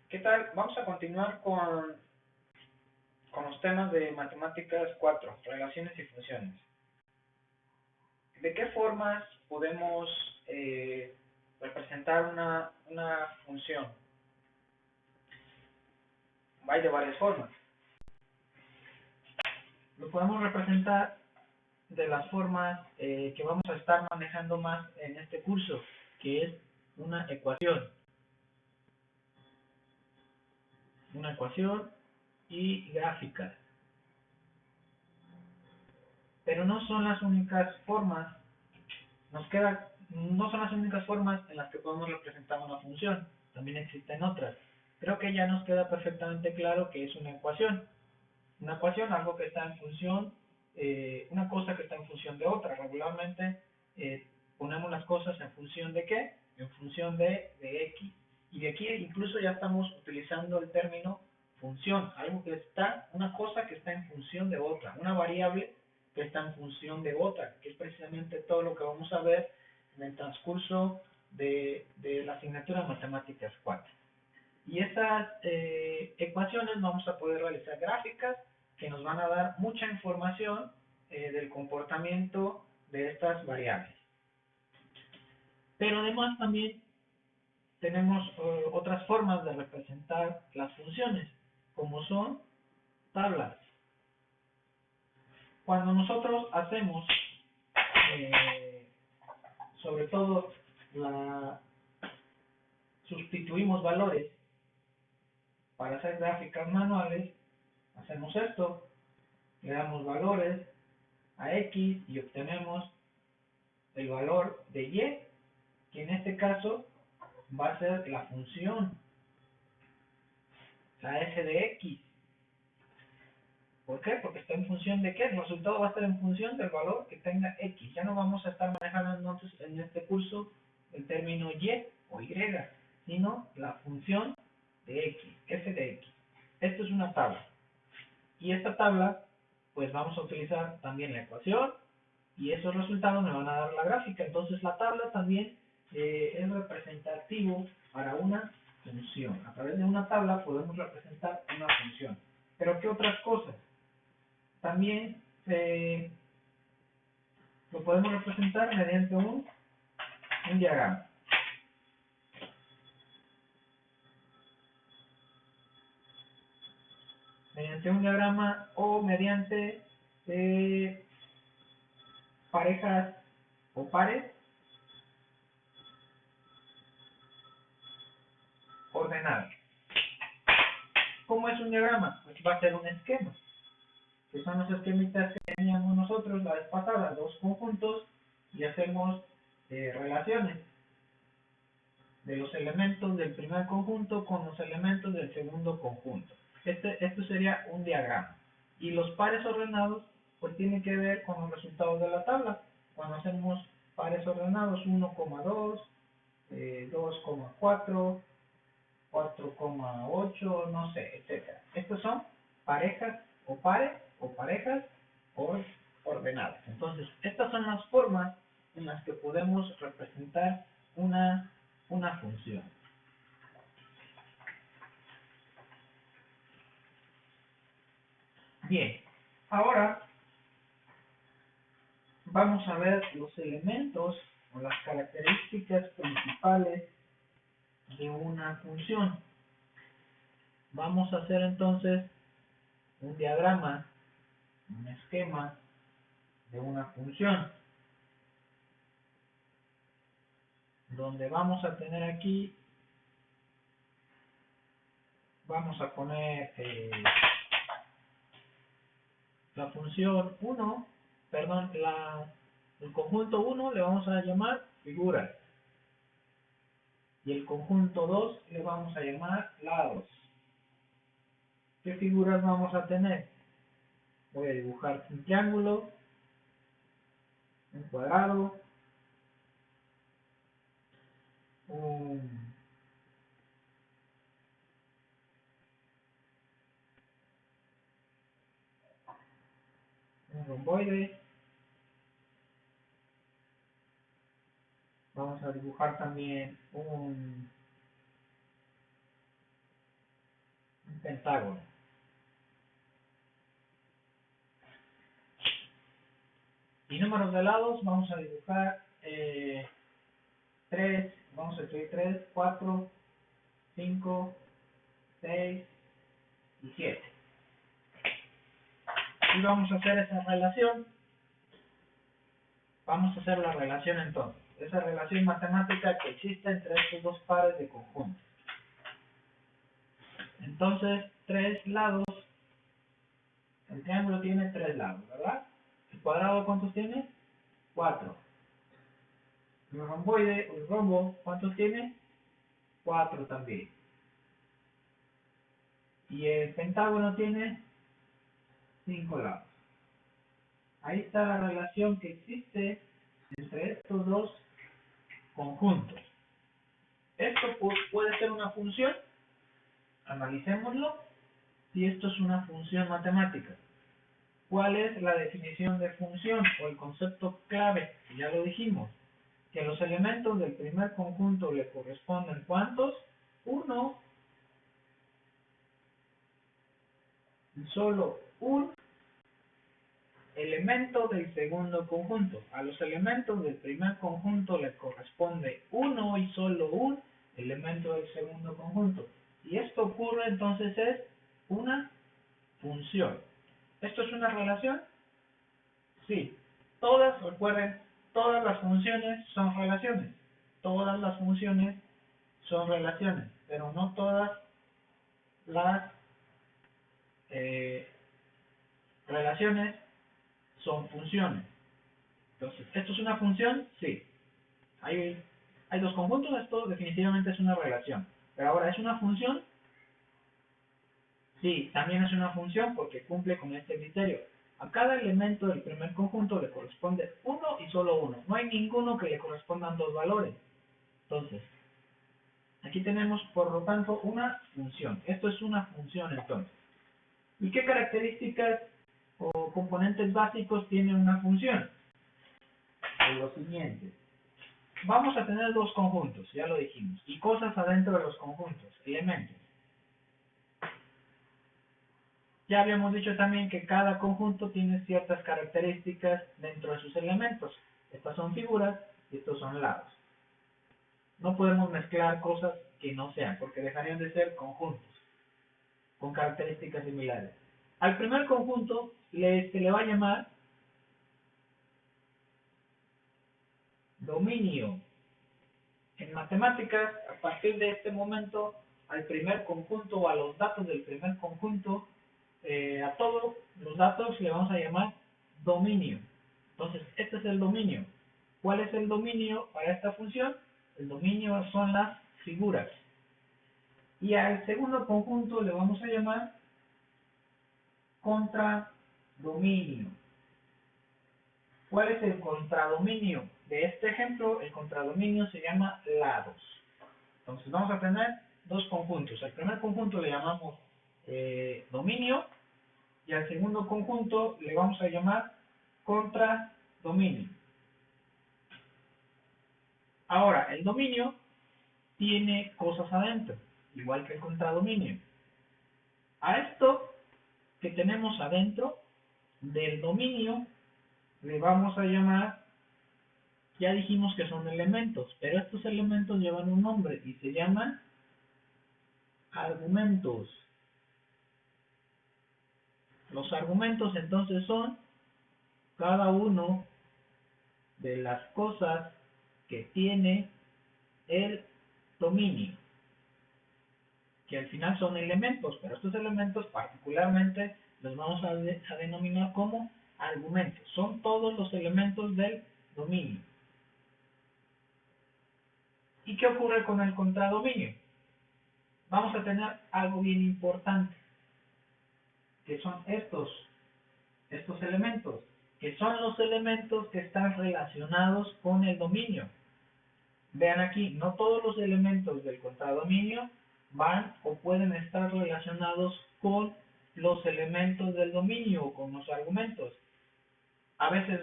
¿Qué tal? Vamos a continuar con los temas de matemáticas 4, relaciones y funciones. ¿De qué formas podemos representar una función? Hay de varias formas. Lo podemos representar de las formas que vamos a estar manejando más en este curso, que es una ecuación. Una ecuación y gráficas. Pero no son las únicas formas no son las únicas formas en las que podemos representar una función, también existen otras. Creo que ya nos queda perfectamente claro que es una ecuación. Una ecuación, algo que está en función, una cosa que está en función de otra. Regularmente ponemos las cosas en función de ¿qué? En función de x. Y de aquí incluso ya estamos utilizando el término función, una cosa que está en función de otra, una variable que está en función de otra, que es precisamente todo lo que vamos a ver en el transcurso de la asignatura de Matemáticas 4. Y estas ecuaciones vamos a poder realizar gráficas que nos van a dar mucha información del comportamiento de estas variables. Pero además también tenemos otras formas de representar las funciones, como son tablas. Cuando nosotros hacemos, eh, sobre todo, sustituimos valores para hacer gráficas manuales, hacemos esto, le damos valores a x y obtenemos el valor de y, que en este caso va a ser la función, la f de x. ¿Por qué? Porque está en función de qué. El resultado va a estar en función del valor que tenga x. Ya no vamos a estar manejando entonces en este curso el término y o y, sino la función de x, f de x. Esto es una tabla. Y esta tabla, pues vamos a utilizar también la ecuación y esos resultados me van a dar la gráfica. Entonces la tabla también es representativo para una función. A través de una tabla podemos representar una función. Pero ¿qué otras cosas? También lo podemos representar mediante un diagrama. Mediante un diagrama o mediante parejas o pares ordenados. ¿Cómo es un diagrama? Pues va a ser un esquema, que son los esquemitas que teníamos nosotros la vez pasada, dos conjuntos, y hacemos relaciones de los elementos del primer conjunto con los elementos del segundo conjunto. Esto sería un diagrama. Y los pares ordenados, pues tienen que ver con los resultados de la tabla. Cuando hacemos pares ordenados, 1,2, 2,4, 4,8, no sé, etcétera. Estos son parejas o pares o parejas ordenadas. Entonces, estas son las formas en las que podemos representar una función. Bien, ahora vamos a ver los elementos o las características principales de una función. Vamos a hacer entonces un diagrama, un esquema de una función, donde vamos a tener aquí, vamos a poner la función 1, perdón, el conjunto 1 le vamos a llamar figuras, y el conjunto 2 le vamos a llamar lados. ¿Qué figuras vamos a tener? Voy a dibujar un triángulo, un cuadrado, un romboide. Vamos a dibujar también un pentágono. Y números de lados, vamos a dibujar 3, vamos a escribir 3, 4, 5, 6 y 7. Y vamos a hacer esa relación. Vamos a hacer la relación entonces. Esa relación matemática que existe entre estos dos pares de conjuntos. Entonces, 3 lados. El triángulo tiene 3 lados, ¿verdad? ¿El cuadrado cuántos tiene? 4. El romboide, o el rombo, ¿cuántos tiene? 4 también. Y el pentágono tiene 5 lados. Ahí está la relación que existe entre estos dos conjuntos. Esto puede ser una función. Analicémoslo. Si esto es una función matemática. ¿Cuál es la definición de función o el concepto clave? Ya lo dijimos. Que los elementos del primer conjunto le corresponden ¿cuántos? 1. Solo un elemento del segundo conjunto. A los elementos del primer conjunto le corresponde 1 y solo un elemento del segundo conjunto. Si esto ocurre, entonces es una función. ¿Esto es una relación? Sí. Todas, recuerden, todas las funciones son relaciones. Todas las funciones son relaciones, pero no todas las relaciones son funciones. Entonces, ¿esto es una función? Sí. Hay dos conjuntos, esto definitivamente es una relación. Pero ahora, ¿es una función? Sí, también es una función porque cumple con este criterio. A cada elemento del primer conjunto le corresponde uno y solo uno. No hay ninguno que le correspondan dos valores. Entonces, aquí tenemos, por lo tanto, una función. Esto es una función, entonces. ¿Y qué características o componentes básicos tiene una función? Pues lo siguiente. Vamos a tener dos conjuntos, ya lo dijimos, y cosas adentro de los conjuntos, elementos. Ya habíamos dicho también que cada conjunto tiene ciertas características dentro de sus elementos. Estas son figuras y estos son lados. No podemos mezclar cosas que no sean, porque dejarían de ser conjuntos, con características similares. Al primer conjunto se le va a llamar dominio. En matemáticas, a partir de este momento, al primer conjunto o a los datos del primer conjunto, a todos los datos le vamos a llamar dominio. Entonces, este es el dominio. ¿Cuál es el dominio para esta función? El dominio son las figuras. Y al segundo conjunto le vamos a llamar contradominio. ¿Cuál es el contradominio? De este ejemplo, el contradominio se llama lados. Entonces vamos a tener dos conjuntos. Al primer conjunto le llamamos dominio y al segundo conjunto le vamos a llamar contradominio. Ahora, el dominio tiene cosas adentro, igual que el contradominio. A esto que tenemos adentro del dominio le vamos a llamar, ya dijimos que son elementos, pero estos elementos llevan un nombre y se llaman argumentos. Los argumentos entonces son cada uno de las cosas que tiene el dominio, que al final son elementos, pero estos elementos particularmente los vamos a denominar como argumentos. Son todos los elementos del dominio. ¿Y qué ocurre con el contradominio? Vamos a tener algo bien importante, que son estos elementos, que son los elementos que están relacionados con el dominio. Vean aquí, no todos los elementos del contradominio van o pueden estar relacionados con los elementos del dominio o con los argumentos. A veces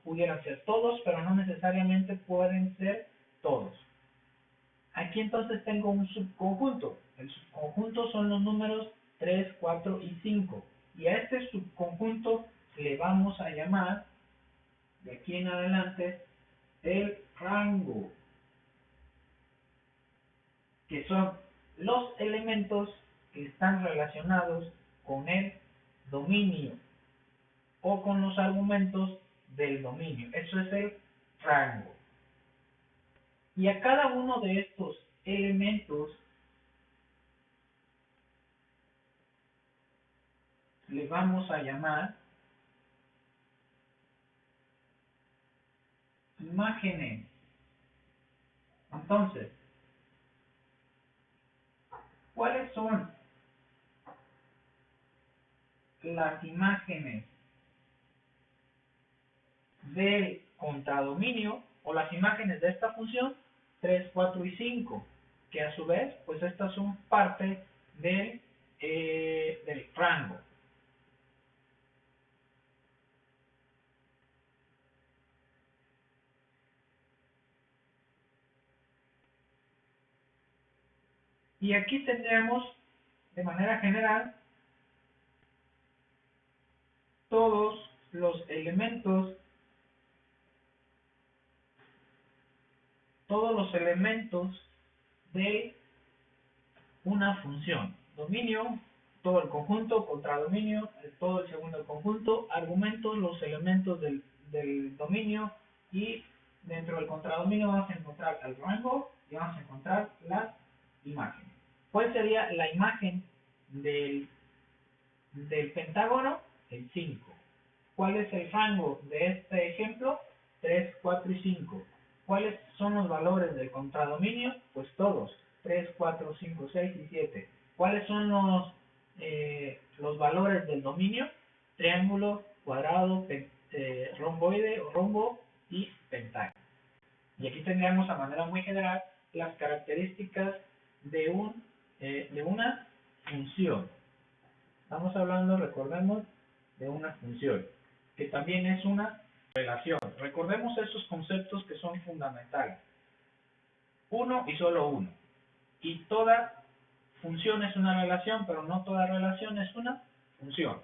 pudieran ser todos, pero no necesariamente pueden ser todos. Aquí entonces tengo un subconjunto. El subconjunto son los números 3, 4 y 5. Y a este subconjunto le vamos a llamar, de aquí en adelante, el rango, que son los elementos que están relacionados con el dominio o con los argumentos del dominio. Eso es el rango. Y a cada uno de estos elementos le vamos a llamar imágenes. Entonces, ¿cuáles son las imágenes del contradominio o las imágenes de esta función 3, 4 y 5? Que a su vez, pues estas son parte del rango. Y aquí tendríamos, de manera general, todos los elementos de una función. Dominio, todo el conjunto; contradominio, todo el segundo conjunto; argumentos, los elementos del dominio; y dentro del contradominio vamos a encontrar el rango y vamos a encontrar las imágenes. ¿Cuál sería la imagen del pentágono? El 5. ¿Cuál es el rango de este ejemplo? 3, 4 y 5. ¿Cuáles son los valores del contradominio? Pues todos: 3, 4, 5, 6 y 7. ¿Cuáles son los valores del dominio? Triángulo, cuadrado, romboide o rombo y pentágono. Y aquí tendríamos a manera muy general las características de una función. Estamos hablando, recordemos, de una función, que también es una relación. Recordemos estos conceptos que son fundamentales. Uno y solo uno. Y toda función es una relación, pero no toda relación es una función.